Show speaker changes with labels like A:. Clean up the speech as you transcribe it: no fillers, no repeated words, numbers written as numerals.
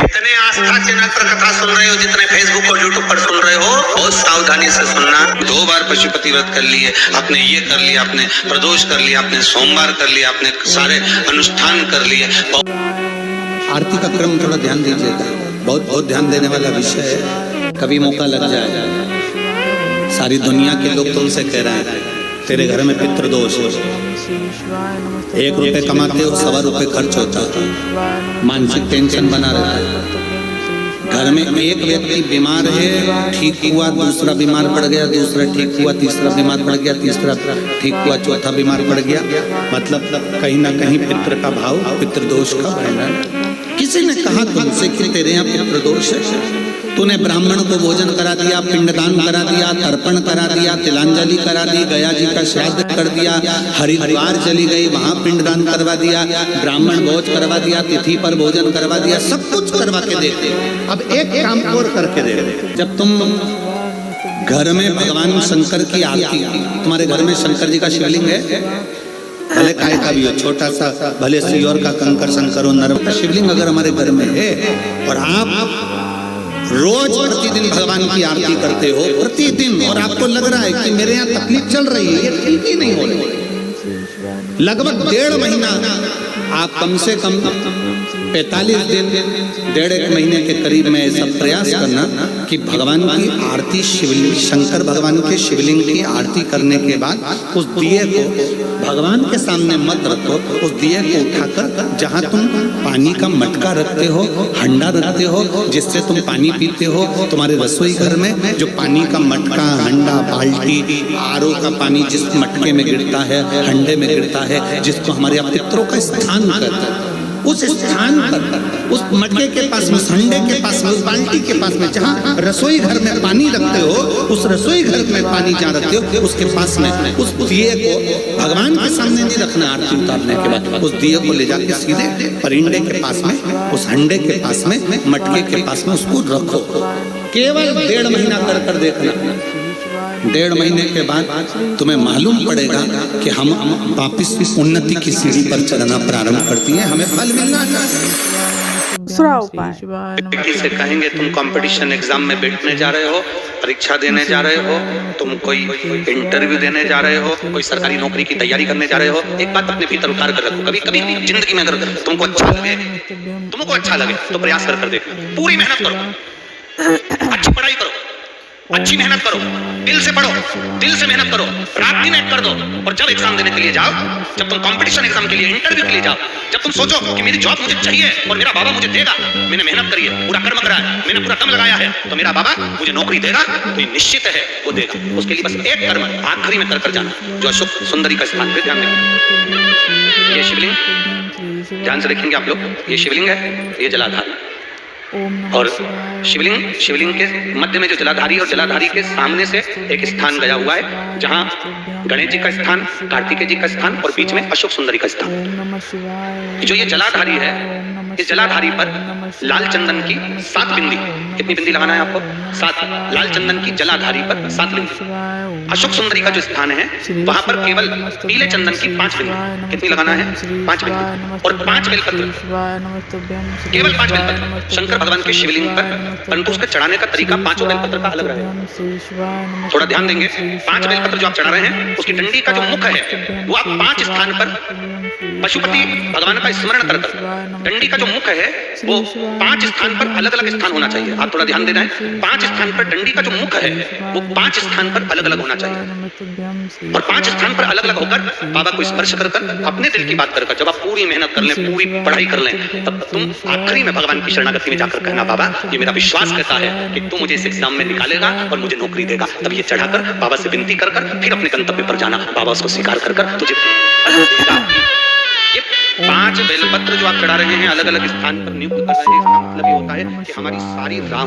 A: जितने आस्था चैनल पर कथा सुन रहे हो, जितने फेसबुक और यूट्यूब पर सुन रहे हो, बहुत सावधानी से सुनना। 2 बार पशुपति व्रत कर लिए, आपने ये कर लिया, आपने प्रदोष कर लिया, आपने सोमवार कर लिया, आपने सारे अनुष्ठान कर लिए।
B: आरती का क्रम थोड़ा ध्यान दीजिएगा, बहुत ध्यान देने वाला विषय है। कभी मौका लग जाए, सारी दुनिया के लोग तुमसे कह रहे हैं तेरे घर में पितृदोष हो, 1 रुपए कमाते हो 1.25 रुपए खर्च होता है, मानसिक टेंशन बना रहता है। घर में एक व्यक्ति बीमार है, ठीक हुआ, दूसरा बीमार पड़ गया, दूसरा ठीक हुआ, तीसरा बीमार पड़ गया, तीसरा ठीक हुआ, चौथा बीमार पड़ गया। मतलब कहीं ना कहीं पितृ का भाव, पितृदोष का वर्णन। किसी ने कहा तुमसे कि तेरे यहाँ पितृदोष है, तूने ब्राह्मण को भोजन करा दिया, पिंडदान करा दिया, तर्पण करा दिया, तिलांजलि करा दी, गया जी का श्राद्ध कर दिया, हरिद्वार चली गई, वहां पिंडदान करवा दिया, ब्राह्मण भोज करवा दिया, तिथि पर भोजन करवा दिया, सब कुछ करवा के देते। अब एक काम और करके दे, जब तुम घर में भगवान शंकर की आरती, तुम्हारे घर में शंकर जी का शिवलिंग है, भले काय का भी हो, छोटा सा, भले सियोर का कंकर शंकर हो, नर्म का शिवलिंग अगर हमारे घर में है और आप रोज प्रतिदिन भगवान की आरती करते हो, प्रतिदिन, और आपको लग रहा है कि मेरे यहाँ तकलीफ चल रही है, ये ठीक ही नहीं हो रही, लगभग 1.5 महीना आप कम से कम 45 दिन, 1.5 महीने के करीब में ऐसा प्रयास करना कि भगवान की आरती, शिवलिंग, शंकर भगवान के शिवलिंग की आरती करने के बाद उस दिए को भगवान के सामने मत रखो, उस दिए को उठाकर जहाँ तुम पानी का मटका रखते हो, हंडा रखते हो, जिससे तुम पानी पीते हो, तुम्हारे रसोई घर में जो पानी का मटका, हंडा, बाल्टी, आरओ का पानी जिस मटके में गिरता है, हंडे में गिरता है, जिसको हमारे पितरों का स्थान कहते हैं, उस स्थान पर, उस मटके के पास में, हंडे के पास में, उस बाल्टी के पास में, जहाँ रसोई घर में पानी रखते हो, उस रसोई घर में पानी जहाँ रखते हो, उसके पास में उस दिए को भगवान के सामने नहीं रखना। आरती उतारने के बाद उस दिए को ले जाके सीधे परिंडे के पास में, उस हंडे के पास में, मटके के पास में उसको रखो। केवल 1.5 महीना कर देखना। 1.5 महीने के बाद तुम्हें मालूम पड़ेगा कि हम वापिस उन्नति की सीढ़ी पर चलना प्रारंभ करती है, हमें फल मिलना चाहिए। किसी कहेंगे तुम कंपटीशन एग्जाम में बैठने जा रहे हो, परीक्षा देने जा रहे हो, तुम कोई इंटरव्यू देने जा रहे हो, कोई सरकारी नौकरी की तैयारी करने जा रहे हो, एक बात अपने भीतर उतार कर रखो। कभी कभी जिंदगी में अगर तुमको अच्छा लगे तो प्रयास कर देखो, पूरी मेहनत करो, अच्छी पढ़ाई करो, अच्छी मेहनत करो, दिल से पढ़ो, दिल से मेहनत करो, रात दिन एक कर दो, और जब एग्जाम देने के लिए जाओ, जब तुम कंपटीशन एग्जाम के लिए, इंटरव्यू के लिए जाओ, जब तुम सोचो कि मेरी जॉब मुझे चाहिए और मेरा बाबा मुझे देगा, मैंने मेहनत करी है, पूरा कर्म करा है, मैंने पूरा दम लगाया है, तो मेरा बाबा मुझे नौकरी देगा, तो ये निश्चित है वो देगा। उसके लिए बस एक कर्म आखिरी में कर जाना, जो अशोक सुंदरी का स्थान पे ध्यान दें। ये शिवलिंग ध्यान से देखेंगे आप लोग, ये शिवलिंग है, ये जलाधार, और शिवलिंग के मध्य में जो जलाधारी और जलाधारी के सामने से एक स्थान गया हुआ है, जहाँ गणेश जी का स्थान, कार्तिकेय जी का स्थान और बीच में अशोक सुंदरी का स्थान। जो ये जलाधारी है, इस जलाधारी पर लाल चंदन की 7 बिंदी, कितनी बिंदी लगाना है आपको? 7। लाल चंदन की जलाधारी पर 7 बिंदी। अशोक सुंदरी का जो स्थान है, वहां पर केवल पीले चंदन की 5 बिंदी, कितनी लगाना है? 5 बिंदी, और 5 बेलपत्र, केवल 5 बेलपत्र शंकर भगवान के शिवलिंग पर, परंतु उसके चढ़ाने का तरीका 5 बेलपत्र का अलग रहेगा। थोड़ा ध्यान देंगे, 5 बेलपत्र जो आप चढ़ा रहे हैं, उसकी डंडी का जो मुख है, वो आप 5 स्थान पर पशुपति भगवान का स्मरण कर डंडी का जो मुख है वो 5 स्थान पर अलग अलग स्थान होना चाहिए। आप थोड़ा ध्यान देना है, 5 स्थान पर डंडी का जो मुख है वो 5 स्थान पर अलग अलग होना चाहिए, और 5 स्थान पर अलग अलग होकर बाबा को स्पर्श कर अपने दिल की बात कर, जब आप पूरी मेहनत कर लें, पूरी पढ़ाई कर लें, तब तुम आखिरी में भगवान की शरणागति में जाकर कहना, बाबा ये मेरा विश्वास कहता है कि तू मुझे इस एग्जाम में निकालेगा और मुझे नौकरी देगा। तब ये चढ़ाकर बाबा से विनती कर फिर अपने गंतव्य पर जाना, बाबा उसको स्वीकार कर तुझे ये 5 बेलपत्र जो आप चढ़ा रहे हैं, अलग अलग स्थान पर नियुक्त कर रहे हैं, इसका मतलब ये होता है कि हमारी सारी राह